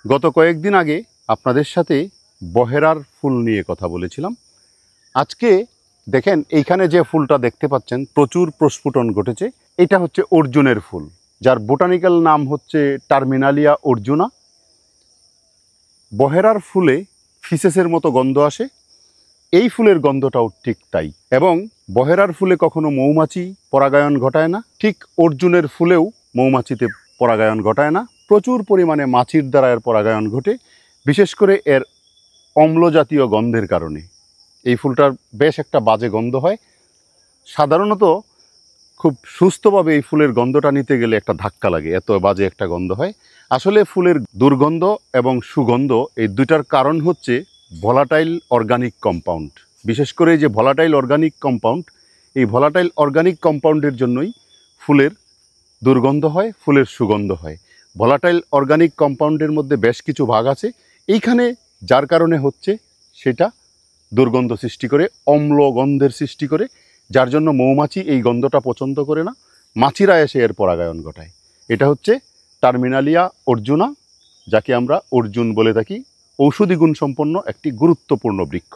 গত কয়েকদিন আগে আপনাদের সাথে বহেরার ফুল নিয়ে কথা বলেছিলাম। আজকে দেখেন এইখানে যে ফুলটা দেখতে পাচ্ছেন প্রচুর প্রস্ফুটন ঘটেছে, এটা হচ্ছে অর্জুনের ফুল, যার বোটানিক্যাল নাম হচ্ছে টার্মিনালিয়া অর্জুনা। বহেরার ফুলে ফিসেসের মতো গন্ধ আসে, এই ফুলের গন্ধটাও ঠিক তাই। এবং বহেরার ফুলে কখনো মৌমাছি পরাগায়ন ঘটায় না, ঠিক অর্জুনের ফুলেও মৌমাছিতে পরাগায়ন ঘটায় না। প্রচুর পরিমাণে মাছির দ্বারা এর পরাগায়ন ঘটে, বিশেষ করে এর অম্ল জাতীয় গন্ধের কারণে। এই ফুলটার বেশ একটা বাজে গন্ধ হয়। সাধারণত খুব সুস্থভাবে এই ফুলের গন্ধটা নিতে গেলে একটা ধাক্কা লাগে, এত বাজে একটা গন্ধ হয়। আসলে ফুলের দুর্গন্ধ এবং সুগন্ধ এই দুইটার কারণ হচ্ছে ভোলাটাইল অর্গানিক কম্পাউন্ড। বিশেষ করে এই যে ভোলাটাইল অর্গানিক কম্পাউন্ড, এই ভোলাটাইল অর্গানিক কম্পাউন্ডের জন্যই ফুলের দুর্গন্ধ হয়, ফুলের সুগন্ধ হয়। ভোলাটাইল অর্গানিক কম্পাউন্ডের মধ্যে বেশ কিছু ভাগ আছে, এইখানে যার কারণে হচ্ছে সেটা দুর্গন্ধ সৃষ্টি করে, অম্ল গন্ধের সৃষ্টি করে, যার জন্য মৌমাছি এই গন্ধটা পছন্দ করে না, মাছিরা এসে এর পরাগায়ন ঘটায়। এটা হচ্ছে টার্মিনালিয়া অর্জুনা, যাকে আমরা অর্জুন বলে থাকি। ঔষধি গুণ সম্পন্ন একটি গুরুত্বপূর্ণ বৃক্ষ।